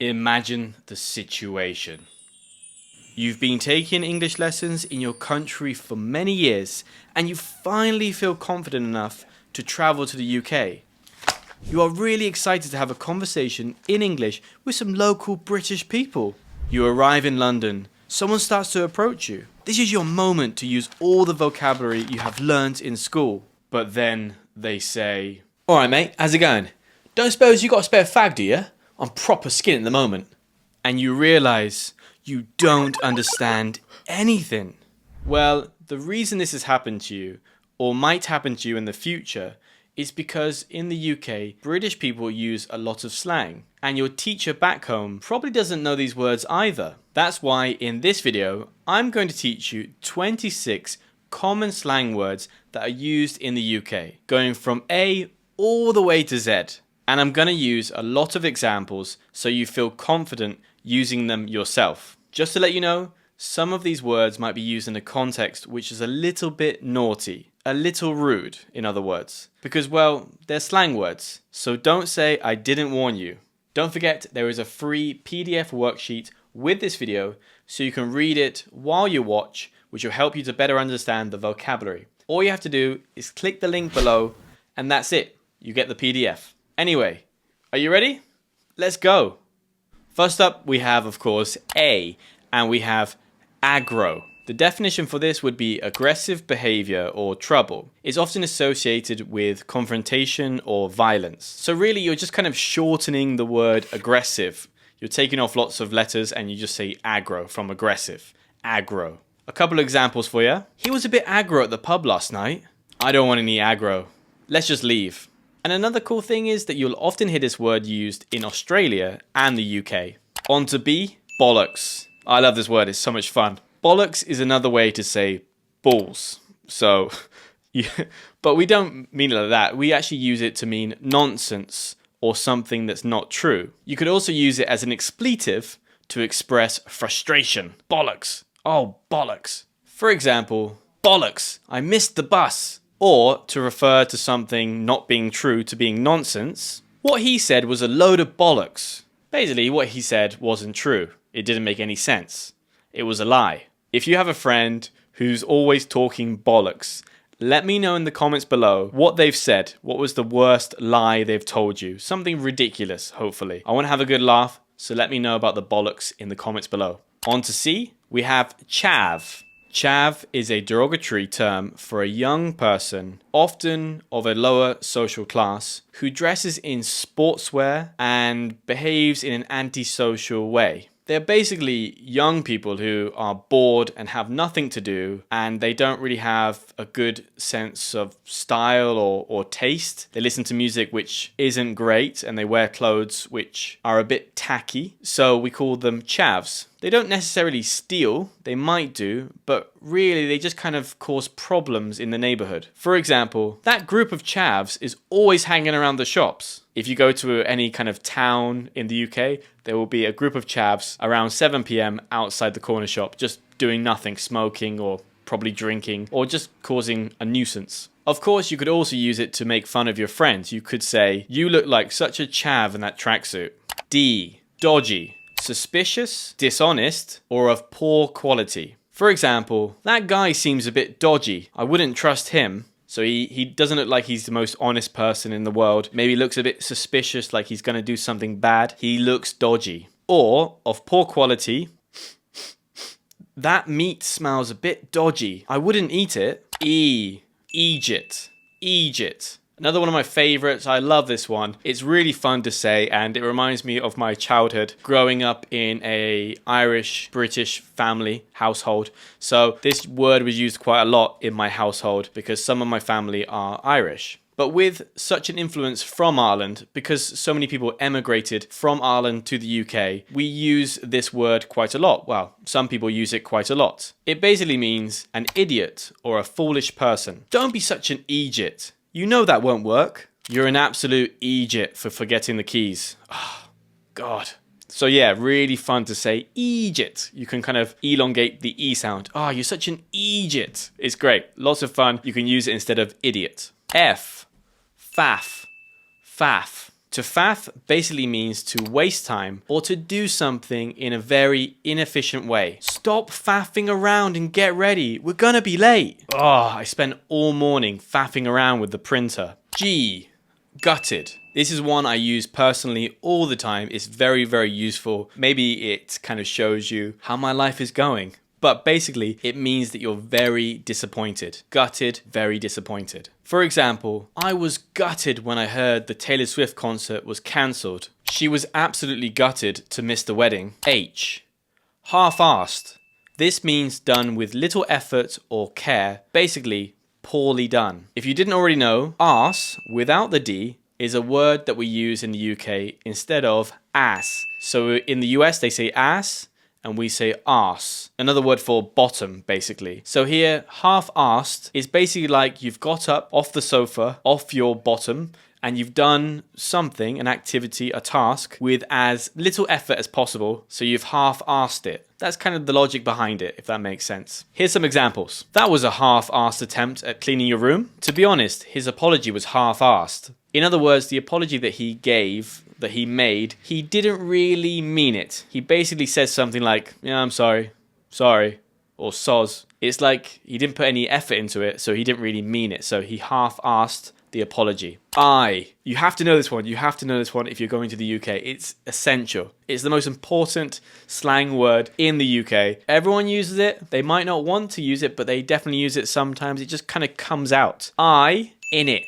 Imagine the situation. You've been taking English lessons in your country for many years and you finally feel confident enough to travel to the UK. You are really excited to have a conversation in English with some local British people. You arrive in London. Someone starts to approach you. This is your moment to use all the vocabulary you have learnt in school. But then they say, "Alright mate, how's it going? Don't suppose you got a spare fag, do you? I'm proper skin at the moment." And you realise you don't understand anything. Well, the reason this has happened to you, or might happen to you in the future, is because in the UK, British people use a lot of slang, and your teacher back home probably doesn't know these words either. That's why in this video, I'm going to teach you 26 common slang words that are used in the UK, going from A all the way to Z. And I'm going to use a lot of examples so you feel confident using them yourself. Just to let you know, some of these words might be used in a context which is a little bit naughty, a little rude, in other words. Because, well, they're slang words, so don't say I didn't warn you. Don't forget there is a free PDF worksheet with this video so you can read it while you watch, which will help you to better understand the vocabulary. All you have to do is click the link below and that's it. You get the PDF. Anyway, are you ready? Let's go. First up, we have, of course, A, and we have aggro. The definition for this would be aggressive behavior or trouble. It's often associated with confrontation or violence. So really, you're just kind of shortening the word aggressive. You're taking off lots of letters and you just say aggro from aggressive. Aggro. A couple of examples for you. He was a bit aggro at the pub last night. I don't want any aggro. Let's just leave. And another cool thing is that you'll often hear this word used in Australia and the UK. On to B, bollocks. I love this word, it's so much fun. Bollocks is another way to say balls. So, yeah, but we don't mean it like that. We actually use it to mean nonsense or something that's not true. You could also use it as an expletive to express frustration. Bollocks. Oh, bollocks. For example, bollocks, I missed the bus. Or, to refer to something not being true to being nonsense, what he said was a load of bollocks. Basically, what he said wasn't true. It didn't make any sense. It was a lie. If you have a friend who's always talking bollocks, let me know in the comments below what they've said. What was the worst lie they've told you? Something ridiculous, hopefully. I want to have a good laugh, so let me know about the bollocks in the comments below. On to C, we have chav. Chav is a derogatory term for a young person, often of a lower social class, who dresses in sportswear and behaves in an antisocial way. They're basically young people who are bored and have nothing to do, and they don't really have a good sense of style or taste. They listen to music which isn't great, and they wear clothes which are a bit tacky, so we call them chavs. They don't necessarily steal, they might do, but really they just kind of cause problems in the neighborhood. For example, that group of chavs is always hanging around the shops. If you go to any kind of town in the UK, there will be a group of chavs around 7 PM outside the corner shop, just doing nothing, smoking or probably drinking, or just causing a nuisance. Of course, you could also use it to make fun of your friends. You could say, "You look like such a chav in that tracksuit." D, dodgy. Suspicious, dishonest, or of poor quality. For example, that guy seems a bit dodgy. I wouldn't trust him. So he doesn't look like he's the most honest person in the world. Maybe looks a bit suspicious, like he's going to do something bad. He looks dodgy. Or, of poor quality, that meat smells a bit dodgy. I wouldn't eat it. E, Egypt. Egypt. Another one of my favorites. I love this one. It's really fun to say and it reminds me of my childhood growing up in a Irish-British family household. So this word was used quite a lot in my household because some of my family are Irish. But with such an influence from Ireland, because so many people emigrated from Ireland to the UK, we use this word quite a lot. Well, some people use it quite a lot. It basically means an idiot or a foolish person. Don't be such an Egypt. You know that won't work. You're an absolute Egypt for forgetting the keys. Oh, God. So yeah, really fun to say Egypt. You can kind of elongate the E sound. Oh, you're such an Egypt. It's great. Lots of fun. You can use it instead of idiot. F. Faff. Faff. To faff basically means to waste time or to do something in a very inefficient way. Stop faffing around and get ready. We're gonna be late. Oh, I spent all morning faffing around with the printer. G, gutted. This is one I use personally all the time. It's very, very useful. Maybe it kind of shows you how my life is going. But basically, it means that you're very disappointed. Gutted, very disappointed. For example, I was gutted when I heard the Taylor Swift concert was cancelled. She was absolutely gutted to miss the wedding. H, half-assed. This means done with little effort or care. Basically, poorly done. If you didn't already know, arse, without the D, is a word that we use in the UK instead of ass. So in the US, they say ass, and we say arse. Another word for bottom, basically. So here, half-assed is basically like you've got up off the sofa, off your bottom, and you've done something, an activity, a task, with as little effort as possible, so you've half-assed it. That's kind of the logic behind it, if that makes sense. Here's some examples. That was a half-assed attempt at cleaning your room. To be honest, his apology was half-assed. In other words, the apology that he made, he didn't really mean it. He basically says something like, yeah, I'm sorry, or soz. It's like he didn't put any effort into it, so he didn't really mean it. So he half-assed the apology. I. You have to know this one. You have to know this one if you're going to the UK. It's essential. It's the most important slang word in the UK. Everyone uses it. They might not want to use it, but they definitely use it sometimes. It just kind of comes out. I, in it.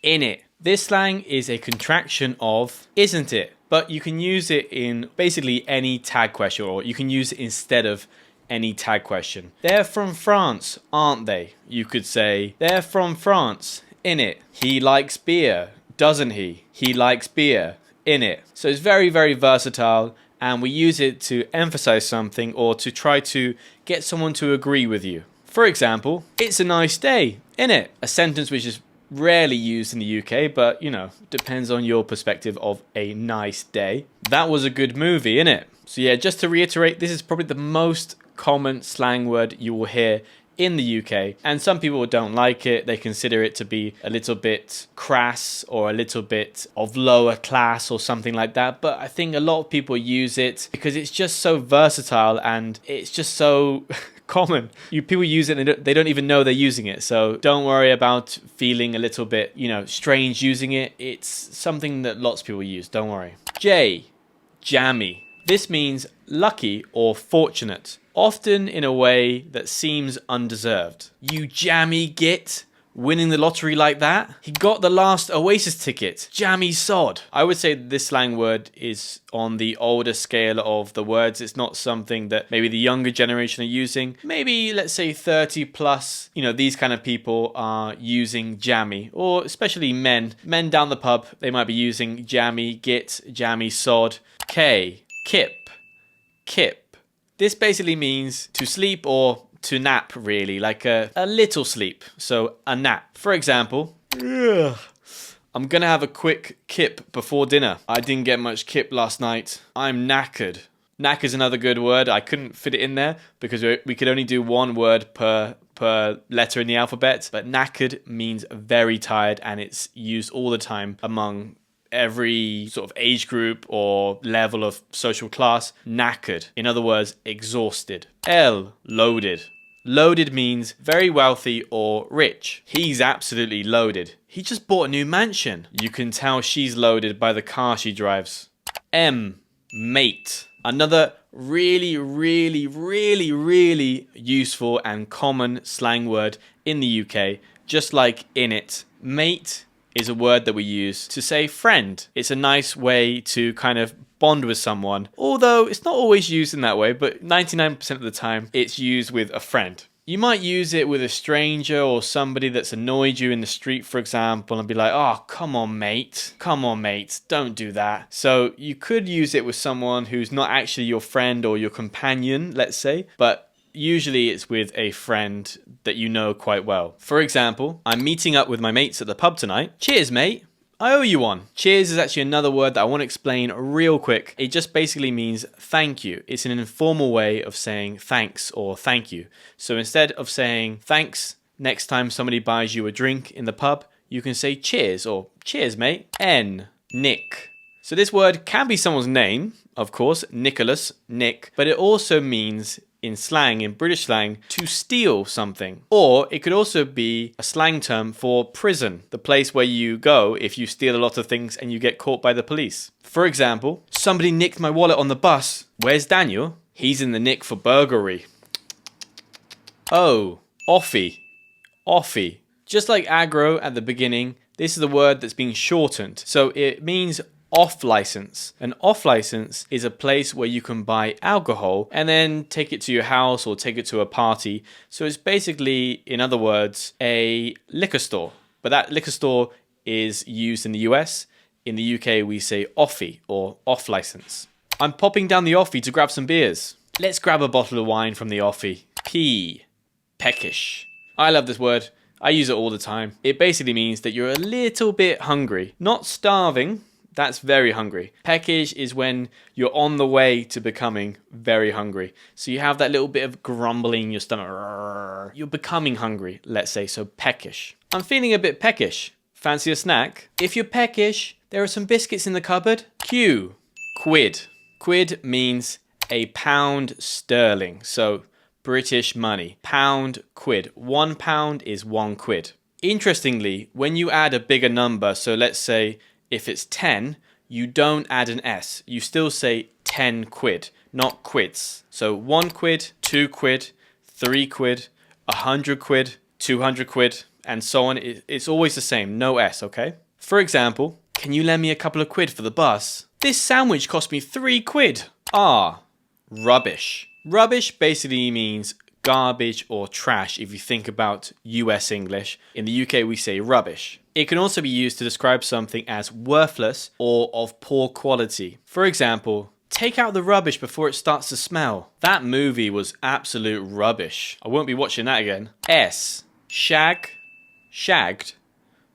In it. This slang is a contraction of isn't it, but you can use it in basically any tag question, or you can use it instead of any tag question. They're from France, aren't they? You could say, they're from France, innit? He likes beer, doesn't he? He likes beer, innit? So it's very, very versatile, and we use it to emphasize something or to try to get someone to agree with you. For example, it's a nice day, innit? A sentence which is rarely used in the UK, but you know, depends on your perspective of a nice day. That was a good movie, innit? So yeah, just to reiterate, this is probably the most common slang word you will hear in the UK, and some people don't like it. They consider it to be a little bit crass or a little bit of lower class or something like that, but I think a lot of people use it because it's just so versatile and it's just so common. People use it and they don't even know they're using it, so don't worry about feeling a little bit, you know, strange using it. It's something that lots of people use, don't worry. J, jammy. This means lucky or fortunate, often in a way that seems undeserved. You jammy git, winning the lottery like that? He got the last Oasis ticket. Jammy sod. I would say this slang word is on the older scale of the words. It's not something that maybe the younger generation are using. Maybe, let's say 30 plus, you know, these kind of people are using jammy, or especially men. Men down the pub, they might be using jammy git, jammy sod. K, kip, kip. This basically means to sleep or to nap, really, like a little sleep. So a nap. For example, I'm gonna have a quick kip before dinner. I didn't get much kip last night. I'm knackered. Knack is another good word. I couldn't fit it in there because we could only do one word per letter in the alphabet. But knackered means very tired, and it's used all the time among every sort of age group or level of social class. Knackered. In other words, exhausted. L, loaded. Loaded means very wealthy or rich. He's absolutely loaded. He just bought a new mansion. You can tell she's loaded by the car she drives. M, mate. Another really, really, really, really useful and common slang word in the UK, just like in it. Mate is a word that we use to say friend. It's a nice way to kind of bond with someone, although it's not always used in that way, but 99% of the time it's used with a friend. You might use it with a stranger or somebody that's annoyed you in the street, for example, and be like, oh, come on, mate, don't do that. So you could use it with someone who's not actually your friend or your companion, let's say, but usually it's with a friend that you know quite well. For example, I'm meeting up with my mates at the pub tonight. Cheers, mate. I owe you one. Cheers is actually another word that I want to explain real quick. It just basically means thank you. It's an informal way of saying thanks or thank you. So instead of saying thanks, next time somebody buys you a drink in the pub, you can say cheers or cheers, mate. N, Nick. So this word can be someone's name, of course, Nicholas, Nick, but it also means in slang, in British slang, to steal something. Or it could also be a slang term for prison, the place where you go if you steal a lot of things and you get caught by the police. For example, somebody nicked my wallet on the bus. Where's Daniel? He's in the nick for burglary. Oh, offie. Offie. Just like aggro at the beginning, this is a word that's being shortened. So it means off license. An off license is a place where you can buy alcohol and then take it to your house or take it to a party. So it's basically, in other words, a liquor store. But that liquor store is used in the US. In the UK, we say offie or off license. I'm popping down the offie to grab some beers. Let's grab a bottle of wine from the offie. Peckish. I love this word. I use it all the time. It basically means that you're a little bit hungry. Not starving. That's very hungry. Peckish is when you're on the way to becoming very hungry. So you have that little bit of grumbling in your stomach. You're becoming hungry, let's say, so peckish. I'm feeling a bit peckish. Fancy a snack? If you're peckish, there are some biscuits in the cupboard. Quid. Quid means a pound sterling. So British money. Pound, quid. 1 pound is 1 quid. Interestingly, when you add a bigger number, so let's say if it's 10, you don't add an S. You still say 10 quid, not quids. So 1 quid, 2 quid, 3 quid, 100 quid, 200 quid, and so on. It's always the same, no S, okay? For example, can you lend me a couple of quid for the bus? This sandwich cost me 3 quid. Rubbish. Rubbish basically means garbage or trash if you think about US English. In the UK, we say rubbish. It can also be used to describe something as worthless or of poor quality. For example, take out the rubbish before it starts to smell. That movie was absolute rubbish. I won't be watching that again. S. Shag, shagged,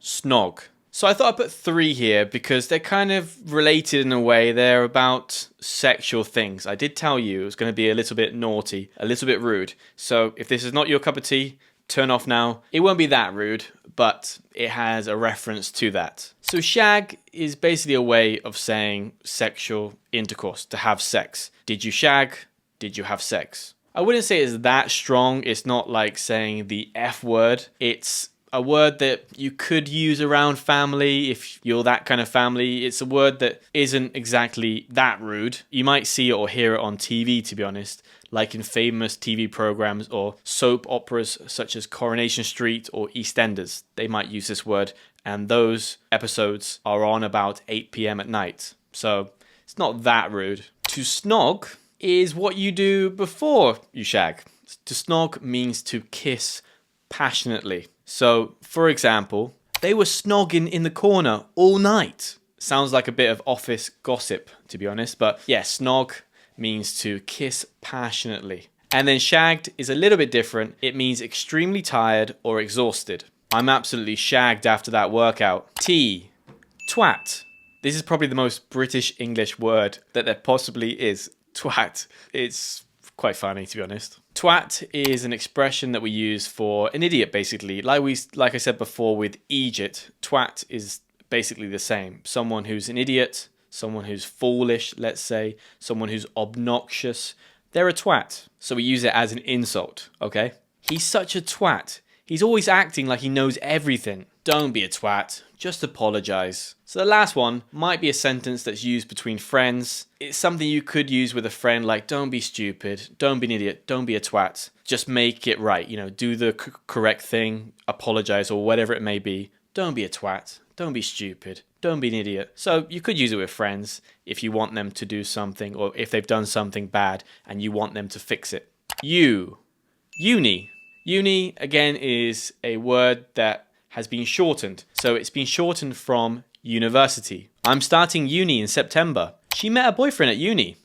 snog. So I thought I'd put 3 here because they're kind of related in a way. They're about sexual things. I did tell you it was going to be a little bit naughty, a little bit rude. So if this is not your cup of tea, turn off now. It won't be that rude, but it has a reference to that. So shag is basically a way of saying sexual intercourse, to have sex. Did you shag? Did you have sex? I wouldn't say it's that strong. It's not like saying the F word. It's a word that you could use around family if you're that kind of family. It's a word that isn't exactly that rude. You might see it or hear it on TV, to be honest, like in famous TV programs or soap operas such as Coronation Street or EastEnders. They might use this word, and those episodes are on about 8 p.m. at night. So it's not that rude. To snog is what you do before you shag. To snog means to kiss passionately. So, for example, they were snogging in the corner all night. Sounds like a bit of office gossip, to be honest. But yeah, snog means to kiss passionately. And then shagged is a little bit different. It means extremely tired or exhausted. I'm absolutely shagged after that workout. Twat. This is probably the most British English word that there possibly is. Twat. It's quite funny, to be honest. Twat is an expression that we use for an idiot, basically. Like I said before with Egypt, twat is basically the same. Someone who's an idiot, someone who's foolish, let's say, someone who's obnoxious. They're a twat. So we use it as an insult, okay? He's such a twat. He's always acting like he knows everything. Don't be a twat. Just apologize. So the last one might be a sentence that's used between friends. It's something you could use with a friend, like don't be stupid, don't be an idiot, don't be a twat. Just make it right, do the correct thing, apologize or whatever it may be. Don't be a twat, don't be stupid, don't be an idiot. So you could use it with friends if you want them to do something or if they've done something bad and you want them to fix it. Uni. Uni, again, is a word that has been shortened. So it's been shortened from university. I'm starting uni in September. She met a boyfriend at uni.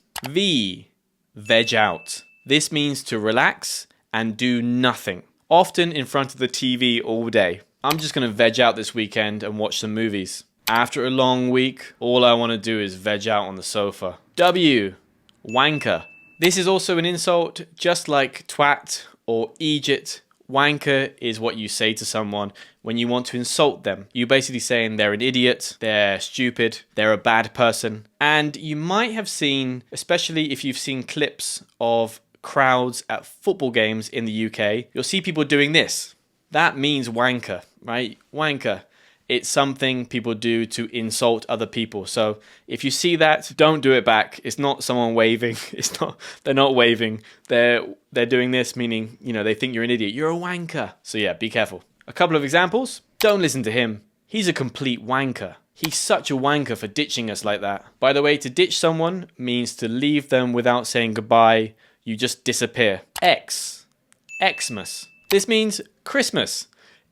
Veg out. This means to relax and do nothing. Often in front of the TV all day. I'm just going to veg out this weekend and watch some movies. After a long week, all I want to do is veg out on the sofa. Wanker. This is also an insult, just like twat or Egypt. Wanker is what you say to someone when you want to insult them. You're basically saying they're an idiot, they're stupid, they're a bad person. And you might have seen, especially if you've seen clips of crowds at football games in the UK, you'll see people doing this. That means wanker, right? Wanker. It's something people do to insult other people. So if you see that, don't do it back. It's not someone waving. They're not waving. They're doing this, meaning, you know, they think you're an idiot. You're a wanker. So yeah, be careful. A couple of examples. Don't listen to him. He's a complete wanker. He's such a wanker for ditching us like that. By the way, to ditch someone means to leave them without saying goodbye. You just disappear. Xmas. This means Christmas.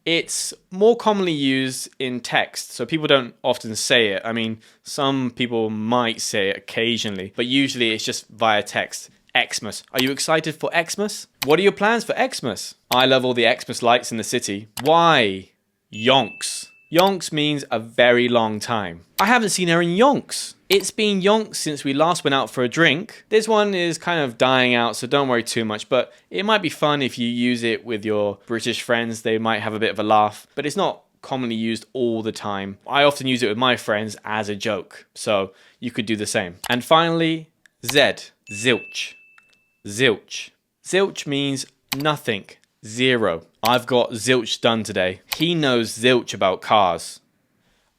It's more commonly used in text, so people don't often say it. I mean, some people might say it occasionally, but usually it's just via text. Xmas. Are you excited for Xmas? What are your plans for Xmas? I love all the Xmas lights in the city. Why? Yonks. Yonks means a very long time. I haven't seen her in yonks. It's been yonks since we last went out for a drink. This one is kind of dying out, so don't worry too much, but it might be fun if you use it with your British friends. They might have a bit of a laugh, but it's not commonly used all the time. I often use it with my friends as a joke, so you could do the same. And finally, Z, zilch. Zilch. Zilch means nothing, zero. I've got zilch done today. He knows zilch about cars.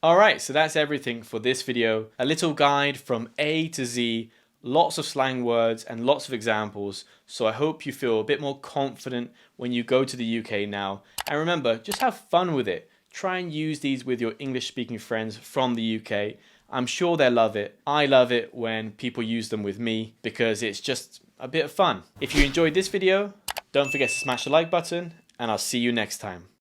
Alright, so that's everything for this video. A little guide from A to Z, lots of slang words and lots of examples. So I hope you feel a bit more confident when you go to the UK now. And remember, just have fun with it. Try and use these with your English speaking friends from the UK. I'm sure they'll love it. I love it when people use them with me because it's just a bit of fun. If you enjoyed this video, don't forget to smash the like button and I'll see you next time.